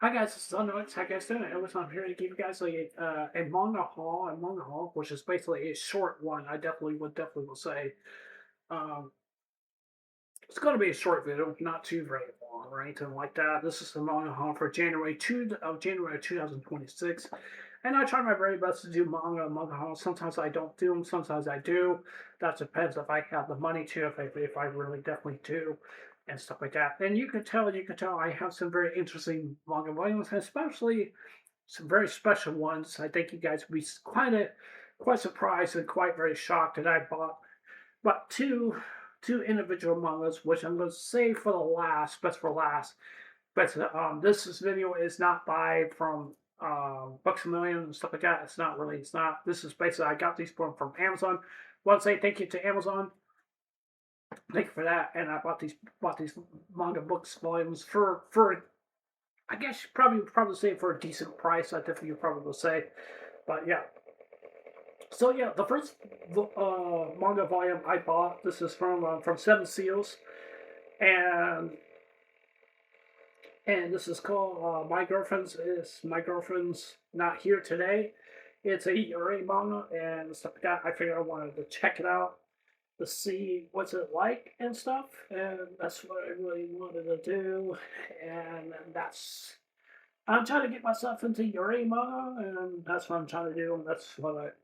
Hi guys, this is Underwood. How you guys doing? I'm here to give you guys a manga haul, which is basically a short one. I definitely will say, um, it's going to be a short video, not too very long or anything like that. This is the manga haul for January 2026, and I try my very best to do manga hauls. Sometimes I don't do them, sometimes I do. That depends if I have the money to, if I really definitely do, and stuff like that. And you can tell I have some very interesting manga volumes, especially some very special ones. I think you guys will be quite surprised and quite very shocked that I bought two individual mangas, which I'm going to save for the last, best for last. But this video is not by from Books a Million and stuff like that. It's not really. It's not. This is basically I got these from Amazon. Want to say thank you to Amazon. Thank you for that. And I bought these manga books volumes for I guess probably say for a decent price. I definitely probably will say, but yeah. So yeah, the first manga volume I bought. This is from Seven Seals, and this is called My Girlfriend's Not Here Today. It's a Yuri manga and stuff like that. I figured I wanted to check it out to see what's it like and stuff, and that's what I really wanted to do, and that's I'm trying to get myself into Yuri manga, and that's what I'm trying to do, and that's what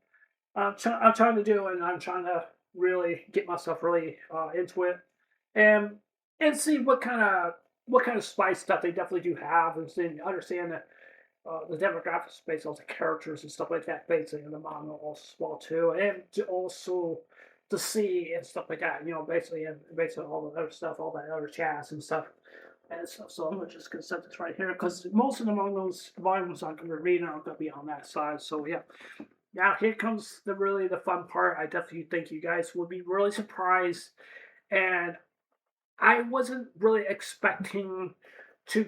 I'm trying to do, and I'm trying to really get myself really into it, and see what kind of spice stuff they definitely do have, and then understand the demographics based on the characters and stuff like that, basically in the manga also as well too, and to also to see and stuff like that, basically all the other stuff, all that other jazz and stuff. And so I'm just gonna set this right here because most of the mangas volumes I'm gonna read are gonna be on that side. So yeah, now here comes the fun part. I definitely think you guys will be really surprised, and I wasn't really expecting to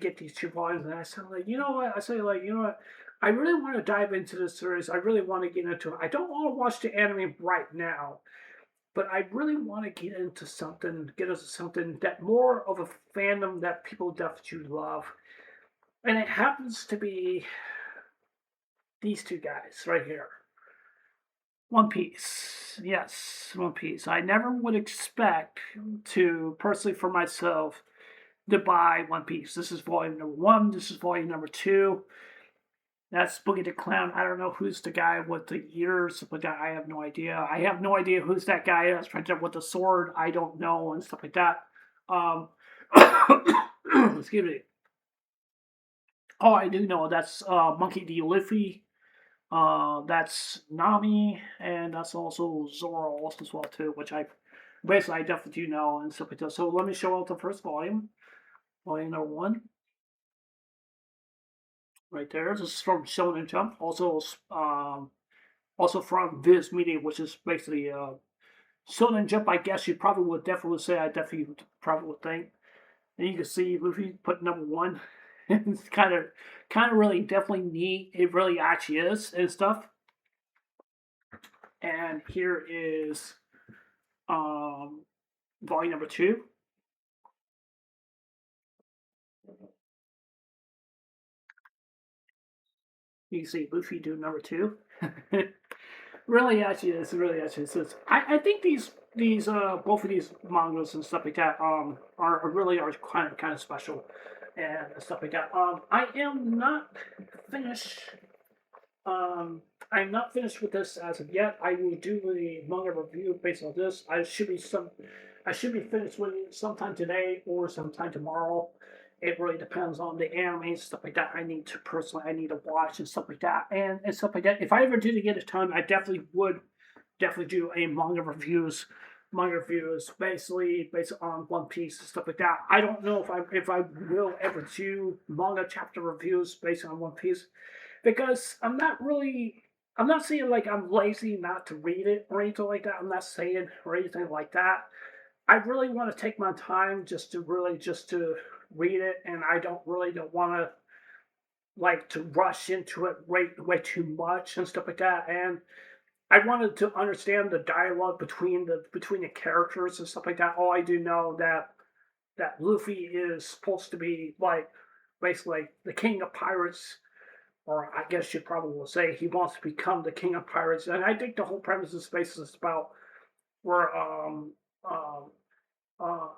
get these two volumes, and I said like, you know what? I say like, you know what? I really want to dive into this series. I really want to get into it. I don't want to watch the anime right now, but I really want to get into something that more of a fandom that people definitely love, and it happens to be these two guys right here. One Piece. Yes, One Piece. I never would expect to, personally for myself, to buy One Piece. This is volume number one. This is volume number two. That's Boogie the Clown. I don't know who's the guy with the ears, but I have no idea. I have no idea who's that guy that's right there with the sword. I don't know and stuff like that. Um, excuse me. Oh, I do know that's Monkey D. Luffy. That's Nami, and that's also Zoro also as well too, which I definitely do know and stuff like that. So let me show out the first volume, volume number one, right there. This is from Shonen Jump, also from Viz Media, which is basically Shonen Jump. I guess you probably would definitely say I definitely probably would think. And you can see Luffy put number one. It's kind of really definitely neat. It really actually is and stuff. And here is um, volume number two. You can see Luffy do number two. Really, actually, is really actually is. I think these both of these mangas and stuff like that are really are kind of special and stuff like that. I am not finished. I'm not finished with this as of yet. I will do the manga review based on this. I should be finished with it sometime today or sometime tomorrow. It really depends on the anime and stuff like that. I need to watch and stuff like that and stuff like that. If I ever do get a time, I definitely would definitely do a manga reviews based on One Piece and stuff like that. I don't know if I will ever do manga chapter reviews based on One Piece because I'm not saying like I'm lazy not to read it or anything like that. I'm not saying or anything like that. I really want to take my time just to read it, and I don't want to like to rush into it way too much and stuff like that. And I wanted to understand the dialogue between the characters and stuff like that. Oh, I do know that that Luffy is supposed to be like basically like the king of pirates, or I guess you probably will say he wants to become the king of pirates. And I think the whole premise of Space is about where um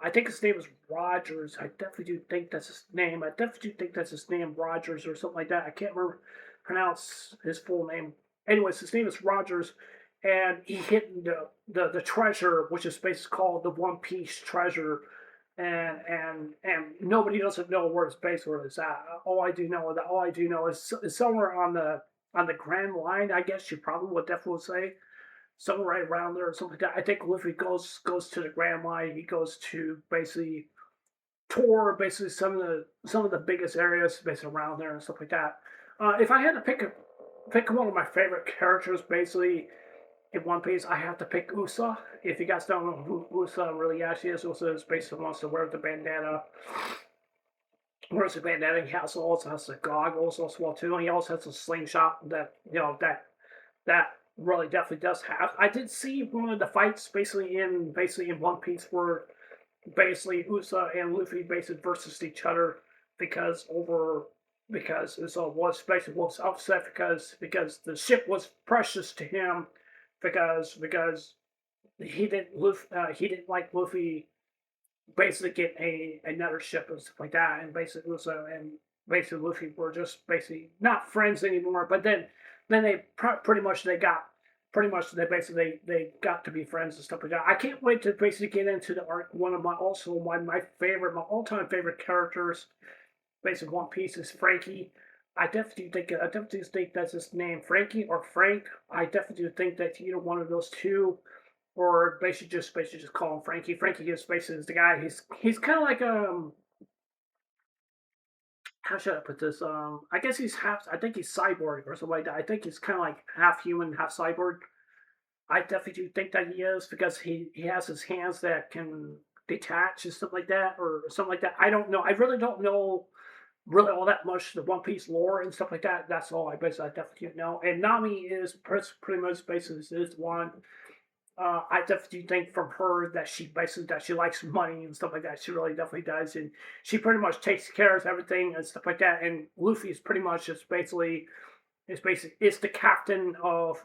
I think his name is Rogers. I definitely do think that's his name. I definitely do think that's his name, Rogers or something like that. I can't remember pronounce his full name. Anyways, his name is Rogers, and he hid the treasure, which is basically called the One Piece treasure, and nobody doesn't know where it's based, where it's at. All I do know is somewhere on the Grand Line. I guess you probably would definitely say somewhere right around there or something like that. I think Luffy goes to the Grand Line. He goes to basically tour basically some of the biggest areas basically around there and stuff like that. If I had to pick one of my favorite characters basically in One Piece, I have to pick Usa. If you guys don't know who Usa really actually is, Usa is basically wants to wear the bandana. Wears the bandana. He also has the goggles as well too, and he also has a slingshot that that really definitely does have. I did see one of the fights basically in One Piece where basically Usa and Luffy basically versus each other because over because Usa was basically was upset because the ship was precious to him because he didn't like Luffy basically get another ship and stuff like that, and basically Uso and basically Luffy were just basically not friends anymore. But then they pretty much they got pretty much they basically they got to be friends and stuff like that. I can't wait to basically get into the arc. One of my favorite my all time favorite characters, basically One Piece is Frankie. I definitely think that's his name, Frankie or Frank. I definitely do think that either one of those two or basically just call him Frankie. Frankie is basically the guy. He's kind of like how should I put this? I guess he's half. I think he's cyborg or something like that. I think he's kind of like half human, half cyborg. I definitely do think that he is because he has his hands that can detach and stuff like that or something like that. I don't know. I really don't know really all that much the One Piece lore and stuff like that. That's all I definitely know. And Nami is pretty much basically is one I definitely think from her that she basically that she likes money and stuff like that. She really definitely does, and she pretty much takes care of everything and stuff like that. And Luffy is pretty much just basically is the captain of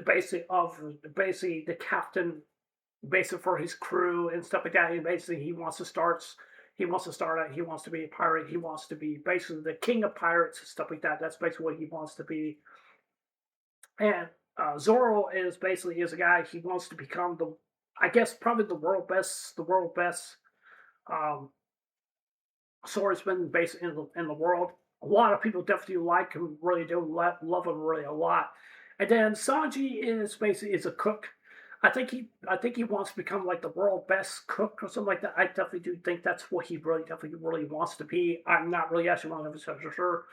basically the captain basically for his crew and stuff like that. And basically he wants to be a pirate. He wants to be basically the king of pirates and stuff like that. That's basically what he wants to be. And Zoro is basically is a guy he wants to become the I guess probably the world best um, swordsman based in the world. A lot of people definitely like him, really do love him really a lot. And then Sanji is basically is a cook. I think he wants to become like the world best cook or something like that. I definitely do think that's what he really definitely really wants to be. I'm not really actually 100% sure.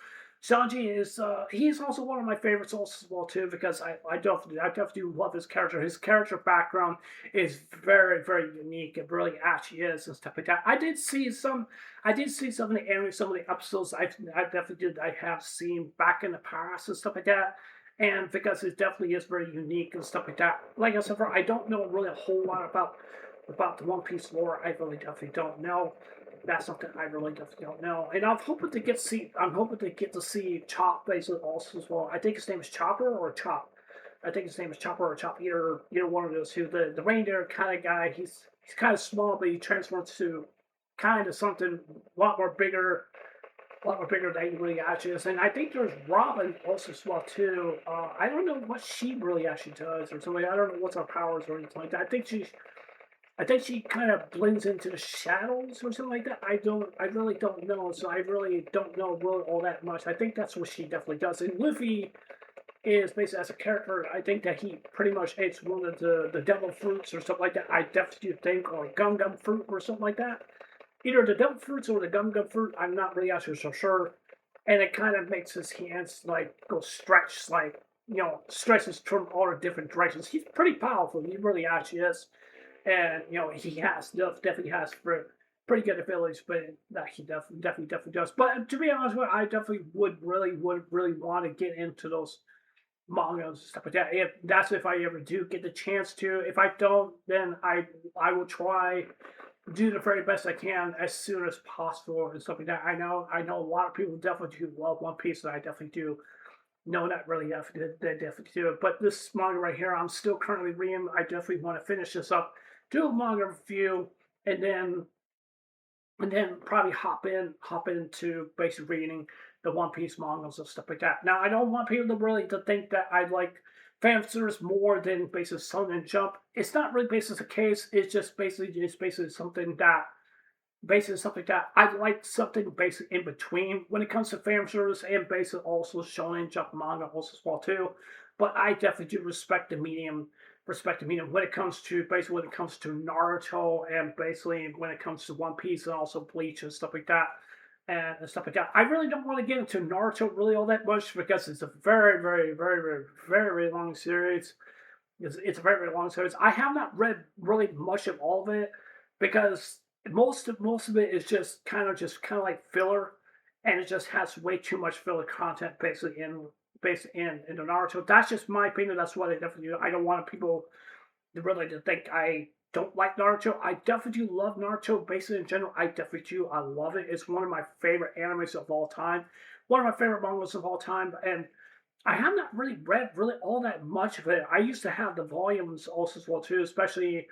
Sanji is he's also one of my favorites also as well too because I definitely do love his character. His character background is very unique. It really actually is and stuff like that. I did see some of the anime, some of the episodes I definitely did I have seen back in the past and stuff like that. And because it definitely is very unique and stuff like that. Like I said, I don't know really a whole lot about the One Piece lore. I really definitely don't know. That's something I really definitely don't know. And I'm hoping to get to see Chop basically also as well. I think his name is Chopper or Chop. I think his name is Chopper or Chop. Either one of those two. The reindeer kind of guy. He's kind of small, but he transforms to kind of something a lot more bigger than he really actually is. And I think there's Robin also as well too. I don't know what she really actually does or something. I don't know what's her powers or anything like that. I think she kind of blends into the shadows or something like that. I really don't know. So I really don't know really all that much. I think that's what she definitely does. And Luffy is basically as a character. I think that he pretty much eats one of the devil fruits or something like that. I definitely do think or gum gum fruit or something like that. Either the devil fruits or the gum gum fruit. I'm not really actually so sure. And it kind of makes his hands like go stretch like stretches from all the different directions. He's pretty powerful. He really actually is and he definitely has pretty good abilities, but that he definitely does. But to be honest with you, I definitely would really want to get into those mangas and stuff like that. If I ever do get the chance to. If I don't, then I will try. do the very best I can as soon as possible and stuff like that. I know a lot of people definitely do love One Piece, and I definitely do. No, not really. They definitely do it. But this manga right here, I'm still currently reading. I definitely want to finish this up, do a manga review, and then probably hop into basically reading the One Piece mangas and stuff like that. Now, I don't want people to really to think that I like fan service more than basically Shonen Jump. It's not really basically the case. It's basically something that I like something basic in between when it comes to fan service and basically also Shonen Jump manga also as well too. But I definitely do respect the medium when it comes to basically when it comes to Naruto and basically when it comes to One Piece and also Bleach and stuff like that. And stuff like that. I really don't want to get into Naruto really all that much because it's a very long series. It's a very long series. I have not read really much of all of it because most of it is just kind of like filler, and it just has way too much filler content basically in the Naruto. That's just my opinion. That's what I definitely do. I don't want people to think I don't like Naruto. I definitely do love Naruto. Basically in general, I definitely do. I love it. It's one of my favorite animes of all time. One of my favorite mangas of all time, and I have not really read really all that much of it. I used to have the volumes also as well too, especially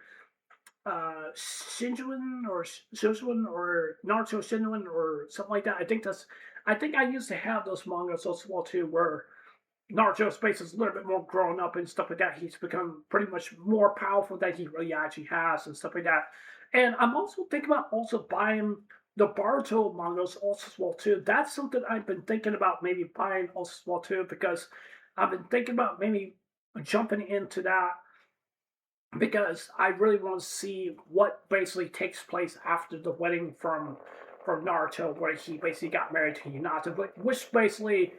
Shinjuin or Shinjuin or Naruto Shinjuin or something like that. I think I used to have those mangas also as well too, where Naruto's space is a little bit more grown up and stuff like that. He's become pretty much more powerful than he really actually has and stuff like that. And I'm also thinking about also buying the Baruto mangas also as well too. That's something I've been thinking about maybe buying also as well too because I've been thinking about maybe jumping into that because I really want to see what basically takes place after the wedding from Naruto, where he basically got married to Hinata, which basically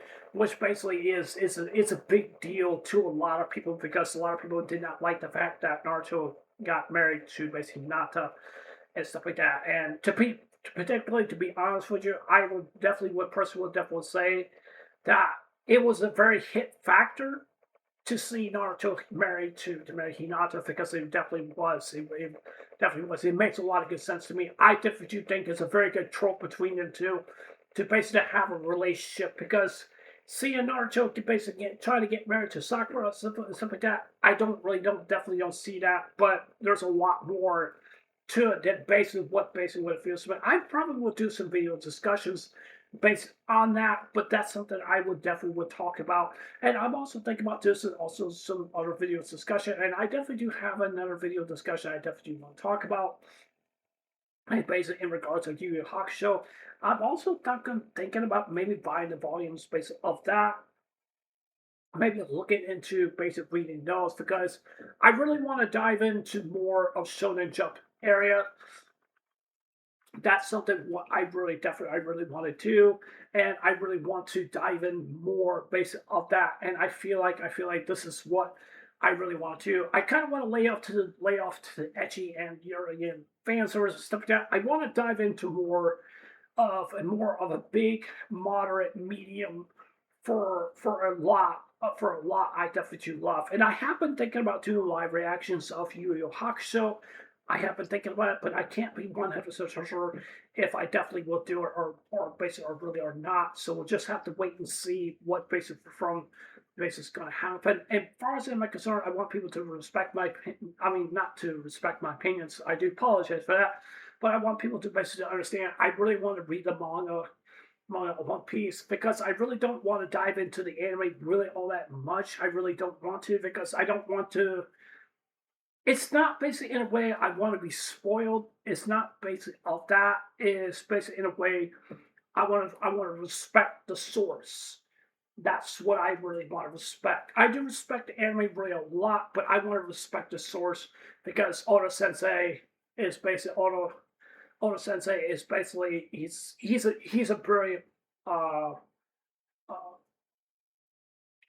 is a big deal to a lot of people because a lot of people did not like the fact that Naruto got married to basically Hinata and stuff like that. And particularly to be honest with you, I would personally would definitely say that it was a very hit factor to see Naruto married to marry Hinata because it definitely was. It definitely was. It makes a lot of good sense to me. I definitely do think it's a very good trope between them two to basically have a relationship because seeing Naruto to basically try to get married to Sakura or stuff like that, I don't definitely don't see that. But there's a lot more to it than basically what it feels. But I probably will do some video discussions based on that, but that's something I would definitely would talk about. And I'm also thinking about this and also some other video discussion. And I definitely do have another video discussion I definitely want to talk about. And basically in regards to Yu Yu Hakusho, I'm also thinking about maybe buying the volumes based of that. Maybe looking into basic reading those because I really want to dive into more of Shonen Jump area. That's something what I really want to do, and I really want to dive in more basic of that. And I feel like this is what I really want to do. I kind of want to lay off to the etchy and European fan service and stuff like that. I want to dive into more of a big, moderate, medium for a lot I definitely do love. And I have been thinking about doing live reactions of Yu Yu Hakusho. I have been thinking about it, but I can't be 100% sure if I definitely will do it or basically or really or not. So we'll just have to wait and see what basically from basically is going to happen. And as far as I'm concerned, I want people to respect I mean, not to respect my opinions. I do apologize for that, but I want people to basically understand. I really want to read the manga of One Piece because I really don't want to dive into the anime really all that much. I really don't want to because I don't want to. It's not basically in a way I want to be spoiled. It's not basically of that. It's basically in a way I want to respect the source. That's what I really want to respect. I do respect the anime really a lot, but I want to respect the source because Oda Sensei is basically he's a brilliant uh, uh,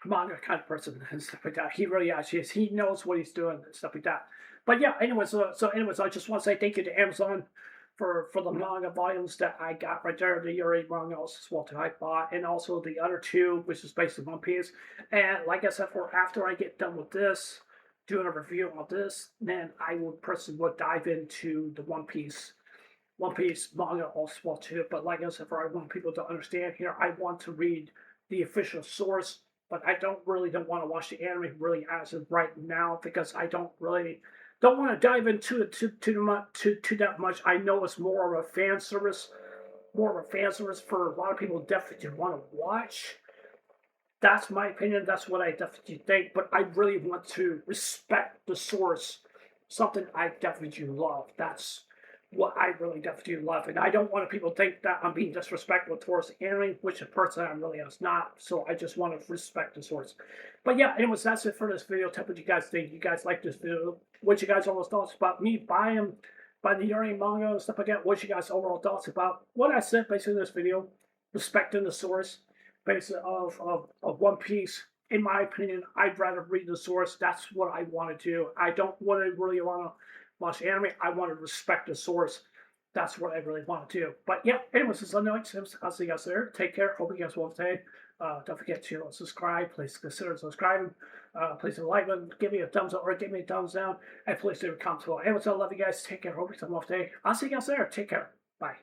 manga kind of person and stuff like that. He really actually is. He knows what he's doing and stuff like that. But yeah, anyways, I just want to say thank you to Amazon for the manga volumes that I got right there. The Yuri manga also as well I bought, and also the other two, which is based on One Piece. And like I said, for after I get done with this, doing a review on this, then I would personally would dive into the One Piece manga also too. But like I said, for I want people to understand here, I want to read the official source, but I don't want to watch the anime really as of right now because I don't want to dive into it too that much. I know it's more of a fan service for a lot of people definitely to want to watch. That's my opinion. That's what I definitely think. But I really want to respect the source. Something I definitely do love. That's what I really definitely love. And I don't want people to think that I'm being disrespectful towards the anime, which a person I really is not. So I just want to respect the source. But yeah, anyways, that's it for this video. Tell me what you guys think. You guys like this video? What you guys almost thoughts about me buying the Yuri manga and stuff like that? What you guys overall thoughts about what I said basically in this video? Respecting the source basically of One Piece. In my opinion, I'd rather read the source. That's what I want to do. I don't want to really want to watch anime. I want to respect the source. That's what I really want to do. But yeah, anyways, this is Sunday night. I'll see you guys there. Take care. Hope you guys will today. Don't forget to subscribe. Please consider subscribing. Please like button. Give me a thumbs up or give me a thumbs down. And please leave a comment below. Anyways, I love you guys. Take care. Hope you have a today. I'll see you guys there. Take care. Bye.